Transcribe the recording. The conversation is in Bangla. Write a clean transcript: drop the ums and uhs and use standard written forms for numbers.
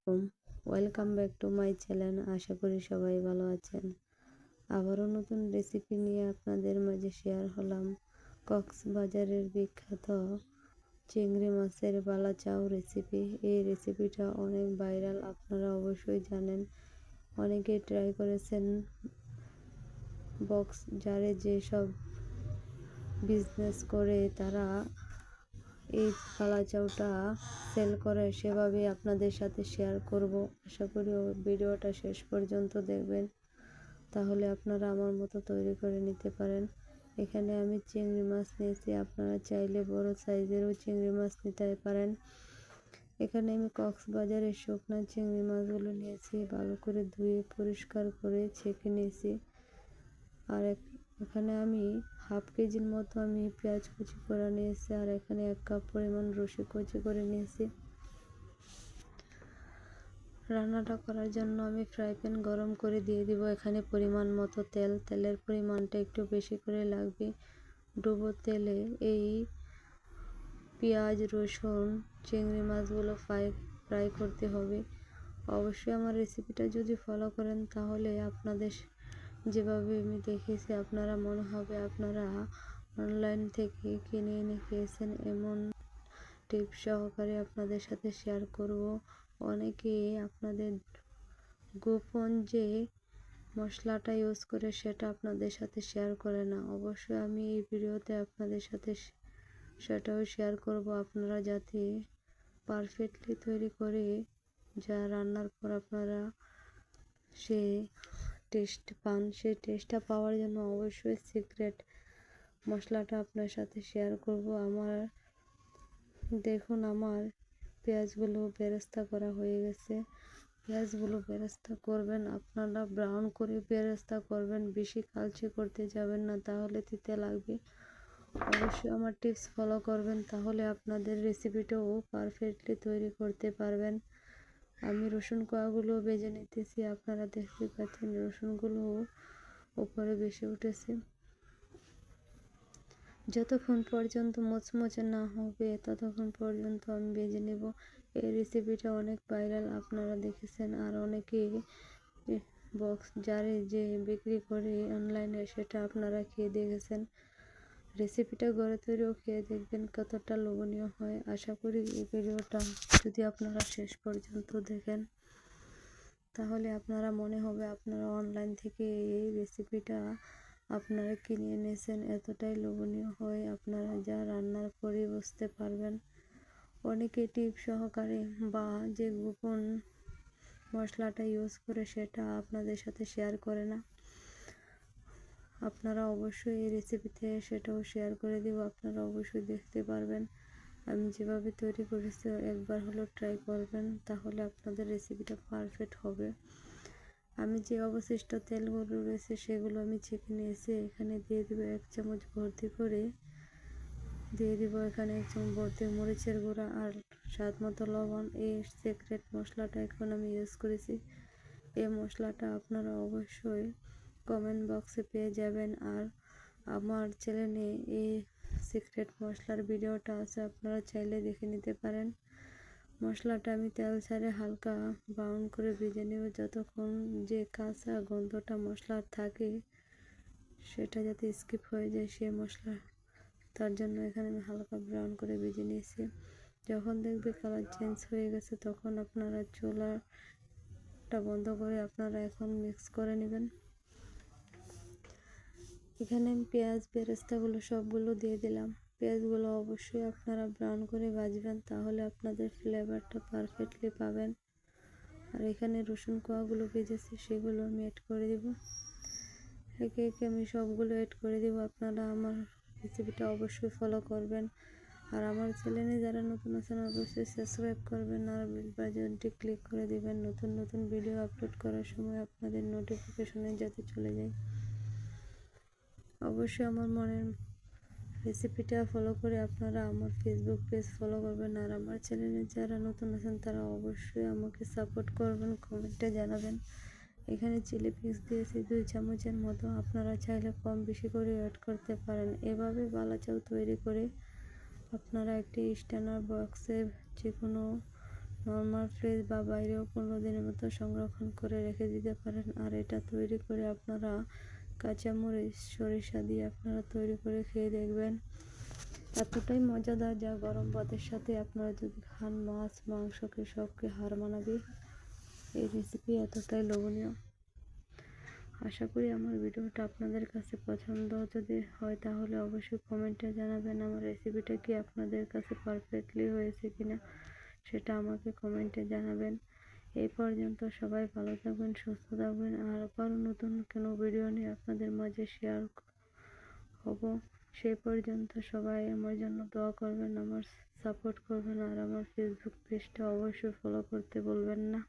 Welcome back to my channel. আশা করি সবাই ভালো আছেন। আবারও নতুন রেসিপি নিয়ে আপনাদের মাঝে শেয়ার হলাম। কক্সবাজারের বিখ্যাত চিংড়ি মাছের বালাচাও রেসিপি। এই রেসিপিটা অনেক ভাইরাল, আপনারা অবশ্যই জানেন। অনেকেই ট্রাই করেছেন। যারে যেসব বিজনেস করে তারা এই কালাচাউটা সেল করে, সেভাবে আপনাদের সাথে শেয়ার করব। আশা করি ভিডিওটা শেষ পর্যন্ত দেখবেন, তাহলে আপনারা আমার মতো তৈরি করে নিতে পারেন। এখানে আমি চিংড়ি মাছ নিয়েছি, আপনারা চাইলে বড় সাইজেরও চিংড়ি মাছ নিতে পারেন। এখানে আমি কক্সবাজারের শুকনা চিংড়ি মাছগুলো নিয়েছি, ভালো করে ধুয়ে পরিষ্কার করে ছেঁকে নিয়েছি। আর এখানে আমি হাফ কেজির মতো আমি পেঁয়াজ কুচি করে নিয়েছি, আর এখানে 1 কাপ পরিমাণ রসুন কুচি করে নিয়েছি। রান্নাটা করার জন্য আমি ফ্রাই প্যান গরম করে দিয়ে দিব এখানে পরিমাণ মতো তেল। তেলের পরিমাণটা একটু বেশি করে লাগবে। ডুবো তেলে এই পেঁয়াজ, রসুন, চিংড়ি মাছগুলো ফ্রাই করতে হবে। অবশ্যই আমার রেসিপিটা যদি ফলো করেন, তাহলে আপনাদের যেভাবে আমি দেখিয়েছি আপনারা মনে হবে আপনারা অনলাইন থেকে কিনে এনে খেয়েছেন। এমন টিপস সহকারে আপনাদের সাথে শেয়ার করব। অনেকে আপনাদের গোপন যে মশলাটা ইউজ করে সেটা আপনাদের সাথে শেয়ার করে না। অবশ্যই আমি এই ভিডিওতে আপনাদের সাথে সেটাও শেয়ার করব, আপনারা যাতে পারফেক্টলি তৈরি করে যা রান্নার পর আপনারা সে টেস্ট পান। সেই টেস্টটা পাওয়ার জন্য অবশ্যই সিক্রেট মশলাটা আপনার সাথে শেয়ার করব। দেখুন আমার পেঁয়াজগুলো বেরেস্তা করা হয়ে গেছে। পেঁয়াজগুলো বেরেস্তা করবেন আপনারা ব্রাউন করে বেরেস্তা করবেন, বেশি কালচে করতে যাবেন না, তাহলে তিতে লাগবে। অবশ্যই আমার টিপস ফলো করবেন, তাহলে আপনাদের রেসিপিটাও পারফেক্টলি তৈরি করতে পারবেন। আমি রসুন কোয়াগুলো ভেজে নিতেছি, আপনারা দেখতে পাচ্ছেন রসুনগুলো উপরে বেশি উঠেছে। যতক্ষণ পর্যন্ত মুচমুচে না হবে ততক্ষণ পর্যন্ত আমি ভেজে নেব। এই রেসিপিটা অনেক ভাইরাল, আপনারা দেখেছেন। আর অনেকে যারে যে বিক্রি করে অনলাইনে, সেটা আপনারা খেয়ে দেখেছেন। রেসিপিটা ঘরে তৈরিও খেয়ে দেখবেন কতটা লোভনীয় হয়। আশা করি এই ভিডিওটা যদি আপনারা শেষ পর্যন্ত দেখেন, তাহলে আপনারা মনে হবে আপনারা অনলাইন থেকে এই রেসিপিটা আপনারা কিনে এনেছেন। এতটাই লোভনীয় হয়, আপনারা যা রান্নার পরে বুঝতে পারবেন। অনেকে টিপ সহকারে বা যে গোপন মশলাটা ইউজ করে সেটা আপনাদের সাথে শেয়ার করে না। আপনারা অবশ্যই এই রেসিপিতে সেটাও শেয়ার করে দেব, আপনারা অবশ্যই দেখতে পারবেন। আমি যেভাবে তৈরি করেছি একবার হলো ট্রাই করবেন, তাহলে আপনাদের রেসিপিটা পারফেক্ট হবে। আমি যে অবশিষ্ট তেলগুলো রয়েছে সেগুলো আমি ছেঁকে নিয়েছি। এখানে দিয়ে দেবো 1 চামচ ভর্তি করে, দিয়ে দিব এখানে 1 চামচ ভর্তি মরিচের গুঁড়া আর স্বাদ মতো লবণ। এই সিক্রেট মশলাটা এখন আমি ইউজ করেছি। এই মশলাটা আপনারা অবশ্যই কমেন্ট বক্সে পেয়ে যাবেন। আর আমার চ্যানেলে এই সিক্রেট মশলার ভিডিওটা আছে, আপনারা চাইলে দেখে নিতে পারেন। মশলাটা আমি তেল ছাড়ে হালকা ব্রাউন করে ভেজে নেব, যতক্ষণ যে কাঁচা গন্ধটা মশলার থাকে সেটা যাতে স্কিপ হয়ে যায় সেই মশলা, তার জন্য এখানে আমি হালকা ব্রাউন করে ভেজে নিয়েছি। যখন দেখবে কালার চেঞ্জ হয়ে গেছে, তখন আপনারা চুলাটা বন্ধ করে আপনারা এখন মিক্স করে নেবেন। এখানে আমি পেঁয়াজ বেরেস্তাগুলো সবগুলো দিয়ে দিলাম। পেঁয়াজগুলো অবশ্যই আপনারা ব্রাউন করে ভাজবেন, তাহলে আপনাদের ফ্লেভারটা পারফেক্টলি পাবেন। আর এখানে রসুন কোয়াগুলো ভেজেছি সেগুলো আমি অ্যাড করে দেব। একে একে আমি সবগুলো অ্যাড করে দেব। আপনারা আমার রেসিপিটা অবশ্যই ফলো করবেন। আর আমার চ্যানেলে যারা নতুন আছেন অবশ্যই সাবস্ক্রাইব করবেন আর বেল বাটনটি ক্লিক করে দেবেন, নতুন নতুন ভিডিও আপলোড করার সময় আপনাদের নোটিফিকেশনে যাতে চলে যায়। অবশ্যই আমার মনের রেসিপিটা ফলো করে আপনারা আমার ফেসবুক পেজ ফলো করবেন। আর আমার চ্যানেলে যারা নতুন আছেন তারা অবশ্যই আমাকে সাপোর্ট করবেন, কমেন্টে জানাবেন। এখানে চিলি ফ্লেক্স দিয়েছি 2 চামচের মতো, আপনারা চাইলে কম বেশি করে অ্যাড করতে পারেন। এভাবে বালাচাও তৈরি করে আপনারা একটি স্ট্যান্ডার্ড বক্সে যে কোনো নর্মাল ফ্রিজ বা বাইরেও 15 দিনের মতো সংরক্ষণ করে রেখে দিতে পারেন। আর এটা তৈরি করে আপনারা কাঁচামরিচ সরিষা দিয়ে আপনারা তৈরি করে খেয়ে দেখবেন, এতটাই মজাদার যা গরম ভাতের সাথে আপনারা যদি খান মাছ মাংসকে সবকে হার মানাবে। এই রেসিপি এতটাই লোভনীয়। আশা করি আমার ভিডিওটা আপনাদের কাছে পছন্দ যদি হয় তাহলে অবশ্যই কমেন্টে জানাবেন আমার রেসিপিটা কি আপনাদের কাছে পারফেক্টলি হয়েছে কিনা, সেটা আমাকে কমেন্টে জানাবেন। এই পর্যন্ত সবাই ভালো থাকবেন, সুস্থ থাকবেন। আর আবারও নতুন কোনো ভিডিও নিয়ে আপনাদের মাঝে শেয়ার হব। সেই পর্যন্ত সবাই আমার জন্য দোয়া করবেন, আমার সাপোর্ট করবেন। আর আমার ফেসবুক পেজটা অবশ্যই ফলো করতে ভুলবেন না।